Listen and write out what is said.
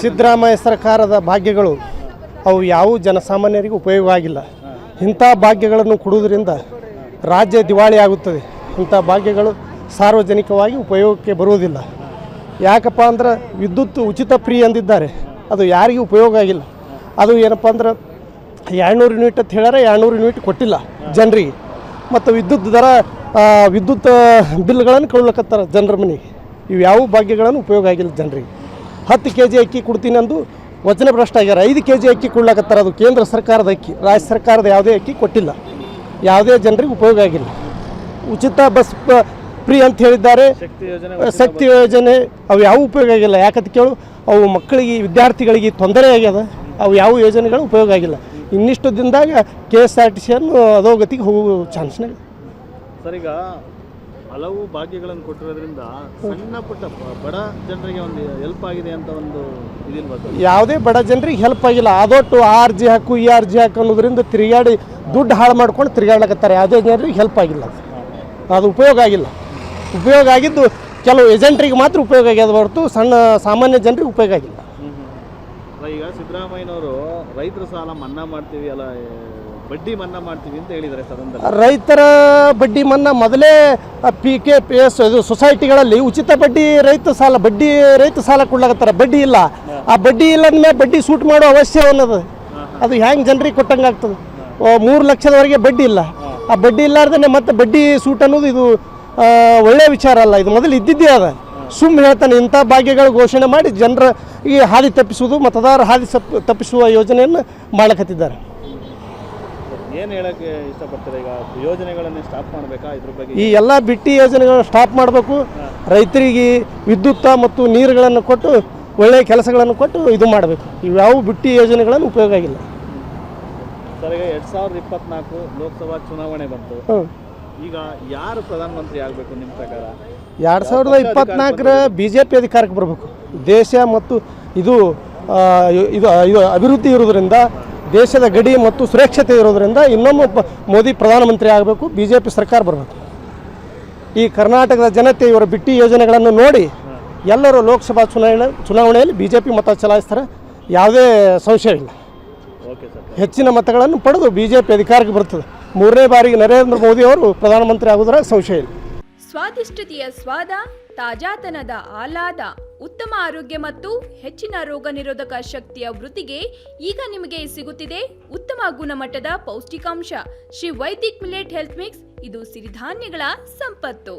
ಸಿದ್ದರಾಮಯ್ಯ ಸರ್ಕಾರದ ಭಾಗ್ಯಗಳು ಅವು ಯಾವ ಜನಸಾಮಾನ್ಯರಿಗೆ ಉಪಯೋಗ ಆಗಿಲ್ಲ. ಇಂಥ ಭಾಗ್ಯಗಳನ್ನು ಕೊಡುವುದರಿಂದ ರಾಜ್ಯ ದಿವಾಳಿ ಆಗುತ್ತದೆ. ಇಂಥ ಭಾಗ್ಯಗಳು ಸಾರ್ವಜನಿಕವಾಗಿ ಉಪಯೋಗಕ್ಕೆ ಬರುವುದಿಲ್ಲ. ಯಾಕಪ್ಪ ಅಂದ್ರೆ ವಿದ್ಯುತ್ ಉಚಿತ ಫ್ರೀ ಅಂದಿದ್ದಾರೆ, ಅದು ಯಾರಿಗೂ ಉಪಯೋಗ ಆಗಿಲ್ಲ. ಅದು ಏನಪ್ಪ ಅಂದ್ರೆ 200 ಯೂನಿಟ್ ಅಂತ ಹೇಳ್ಯಾರ, 200 ಯೂನಿಟ್ ಕೊಟ್ಟಿಲ್ಲ ಜನರಿಗೆ. ಮತ್ತು ವಿದ್ಯುತ್ ದರ ವಿದ್ಯುತ್ ಬಿಲ್ಗಳನ್ನು ಕೊಡ್ಲಕತ್ತಾರೆ ಜನರ ಮನೆಗೆ. ಇವು ಯಾವ ಭಾಗ್ಯಗಳನ್ನು ಉಪಯೋಗ ಆಗಿಲ್ಲ ಜನರಿಗೆ. 10 kg ಅಕ್ಕಿ ಕೊಡ್ತೀನಿ ಅಂದು ವಚನ ಭ್ರಷ್ಟ ಆಗ್ಯಾರ. 5 kg ಅಕ್ಕಿ ಕೊಡ್ಲಕತ್ತಾರೆ. ಅದು ಕೇಂದ್ರ ಸರ್ಕಾರದ ಅಕ್ಕಿ, ರಾಜ್ಯ ಸರ್ಕಾರದ ಯಾವುದೇ ಅಕ್ಕಿ ಕೊಟ್ಟಿಲ್ಲ. ಯಾವುದೇ ಜನರಿಗೆ ಉಪಯೋಗ ಆಗಿಲ್ಲ. ಉಚಿತ ಬಸ್ ಫ್ರೀ ಅಂತ ಹೇಳಿದ್ದಾರೆ, ಶಕ್ತಿ ಯೋಜನೆ ಅವು ಯಾವ ಉಪಯೋಗ ಆಗಿಲ್ಲ. ಯಾಕಂತ ಕೇಳು, ಅವು ಮಕ್ಕಳಿಗೆ ವಿದ್ಯಾರ್ಥಿಗಳಿಗೆ ತೊಂದರೆ ಆಗ್ಯದ. ಅವು ಯಾವ ಯೋಜನೆಗಳು ಉಪಯೋಗ ಆಗಿಲ್ಲ. ಇನ್ನಿಷ್ಟು ದಿನದಾಗ KSRTCಯನ್ನು ಅಧೋಗತಿಗೆ ಹೋಗೋ ಚಾನ್ಸ್ನಾಗ. ಸರ್, ಈಗ ಹಲವು ಭಾಗ್ಯಗಳನ್ನು ಕೊಟ್ಟಿರೋದ್ರಿಂದ ಸಣ್ಣ ಪುಟ್ಟ ಬಡ ಜನರಿಗೆ ಒಂದು ಹೆಲ್ಪ್ ಆಗಿದೆ ಅಂತ ಒಂದು ಇದಿರ್ಬೋದು. ಯಾವುದೇ ಬಡ ಜನರಿಗೆ ಹೆಲ್ಪ್ ಆಗಿಲ್ಲ. ಅದೊಟ್ಟು ಆ ಅರ್ಜಿ ಹಾಕು ಈ ಅರ್ಜಿ ಹಾಕು ಅನ್ನೋದ್ರಿಂದ ತಿರುಗಾಡಿ ದುಡ್ಡು ಹಾಳು ಮಾಡ್ಕೊಂಡು ತಿರುಗಾಡ್ಲಕತ್ತಾರೆ. ಯಾವುದೇ ಜನರಿಗೆ ಹೆಲ್ಪ್ ಆಗಿಲ್ಲ. ಅದು ಉಪಯೋಗ ಆಗಿಲ್ಲ. ಉಪಯೋಗ ಆಗಿದ್ದು ಕೆಲವು ಏಜೆಂಟ್ರಿಗೆ ಮಾತ್ರ ಉಪಯೋಗ ಆಗ್ಯದ ಹೊರತು ಸಣ್ಣ ಸಾಮಾನ್ಯ ಜನರಿಗೆ ಉಪಯೋಗ ಆಗಿಲ್ಲ. ಈಗ ಸಿದ್ದರಾಮಯ್ಯನವರು ರೈತರ ಸಾಲ ಮನ್ನಾ ಮಾಡ್ತೀವಿ ಅಲ್ಲ, ಬಡ್ಡಿ ಮನ್ನಾ ಮಾಡ್ತೀವಿ ಅಂತ ಹೇಳಿದ್ದಾರೆ ಸದನದಲ್ಲಿ. ರೈತರ ಬಡ್ಡಿ ಮನ್ನಾ ಮೊದಲೇ PKPS ಇದು ಸೊಸೈಟಿಗಳಲ್ಲಿ ಉಚಿತ ಬಡ್ಡಿ ರೈತ ಸಾಲ ಕೊಡ್ಲಾಕತ್ತಾರೆ. ಬಡ್ಡಿ ಇಲ್ಲ. ಆ ಬಡ್ಡಿ ಇಲ್ಲ ಅಂದಮೇಲೆ ಬಡ್ಡಿ ಸೂಟ್ ಮಾಡೋ ಅವಶ್ಯ ಅನ್ನೋದು ಅದು ಹೆಂಗೆ ಜನರಿಗೆ ಕೊಟ್ಟಂಗೆ ಆಗ್ತದೆ. 3 ಲಕ್ಷದವರೆಗೆ ಬಡ್ಡಿ ಇಲ್ಲ. ಆ ಬಡ್ಡಿ ಇಲ್ಲಾರ್ದೇ ಮತ್ತೆ ಬಡ್ಡಿ ಸೂಟ್ ಅನ್ನೋದು ಇದು ಒಳ್ಳೆಯ ವಿಚಾರ ಅಲ್ಲ. ಇದು ಮೊದಲು ಇದ್ದಿದ್ದೇ ಅದ. ಸುಮ್ಮನೆ ಹೇಳ್ತಾನೆ ಇಂಥ ಭಾಗ್ಯಗಳು ಘೋಷಣೆ ಮಾಡಿ ಜನರ ಈ ಹಾದಿ ತಪ್ಪಿಸುವುದು, ಮತದಾರರ ಹಾದಿ ತಪ್ಪಿಸುವ ಯೋಜನೆಯನ್ನು ಮಾಡಕತ್ತಿದ್ದಾರೆ. ಏನು ಹೇಳಕ್ಕೆ ಇಷ್ಟಪಡ್ತಾರೆ? ಈಗ ಯೋಜನೆಗಳನ್ನು ಸ್ಟಾಪ್ ಮಾಡಬೇಕಾ? ಇದ್ರ ಬಗ್ಗೆ ಈ ಎಲ್ಲ ಬಿಟ್ಟಿ ಯೋಜನೆಗಳನ್ನು ಸ್ಟಾಪ್ ಮಾಡಬೇಕು. ರೈತರಿಗೆ ವಿದ್ಯುತ್ ಮತ್ತು ನೀರುಗಳನ್ನು ಕೊಟ್ಟು ಒಳ್ಳೆಯ ಕೆಲಸಗಳನ್ನು ಕೊಟ್ಟು ಇದು ಮಾಡಬೇಕು. ಇವ್ಯಾವ ಬಿಟ್ಟಿ ಯೋಜನೆಗಳನ್ನು ಉಪಯೋಗ ಆಗಿಲ್ಲ. ಸರ್, ಈಗ 2024 ಲೋಕಸಭಾ ಚುನಾವಣೆ ಬಂತು. ಈಗ ಯಾರು ಪ್ರಧಾನಮಂತ್ರಿ ಆಗಬೇಕು ನಿಮ್ಮ ಪ್ರಕಾರ? 2024ರ BJP ಅಧಿಕಾರಕ್ಕೆ ಬರಬೇಕು. ದೇಶ ಮತ್ತು ಇದು ಅಭಿವೃದ್ಧಿ ಇರೋದ್ರಿಂದ, ದೇಶದ ಗಡಿ ಮತ್ತು ಸುರಕ್ಷತೆ ಇರೋದ್ರಿಂದ ಇನ್ನೊಮ್ಮೆ ಮೋದಿ ಪ್ರಧಾನಮಂತ್ರಿ ಆಗಬೇಕು. BJP ಸರ್ಕಾರ ಬರಬೇಕು. ಈ ಕರ್ನಾಟಕದ ಜನತೆ ಇವರ ಬಿಟ್ಟಿ ಯೋಜನೆಗಳನ್ನು ನೋಡಿ ಎಲ್ಲರೂ ಲೋಕಸಭಾ ಚುನಾವಣೆಯಲ್ಲಿ BJP ಮತ ಚಲಾಯಿಸ್ತಾರೆ. ಯಾವುದೇ ಸಂಶಯ ಇಲ್ಲ. ಹೆಚ್ಚಿನ ಮತಗಳನ್ನು ಪಡೆದು BJP ಅಧಿಕಾರಕ್ಕೆ ಬರ್ತದೆ. 3ನೇ ಬಾರಿಗೆ ನರೇಂದ್ರ ಮೋದಿ ಅವರು ಪ್ರಧಾನಮಂತ್ರಿ ಆಗುವುದರ ಸಂಶಯ ಇಲ್ಲ. ಸ್ವಾದಿಷ್ಟತೆಯ ಸ್ವಾದ, ತಾಜಾತನದ ಆಹ್ಲಾದ, ಉತ್ತಮ ಆರೋಗ್ಯ ಮತ್ತು ಹೆಚ್ಚಿನ ರೋಗ ನಿರೋಧಕ ಶಕ್ತಿಯ ವೃದ್ಧಿಗೆ ಈಗ ನಿಮಗೆ ಸಿಗುತ್ತಿದೆ ಉತ್ತಮ ಗುಣಮಟ್ಟದ ಪೌಷ್ಟಿಕಾಂಶ. Shri Vaidik millet health mix. ಇದು ಸಿರಿಧಾನ್ಯಗಳ ಸಂಪತ್ತು.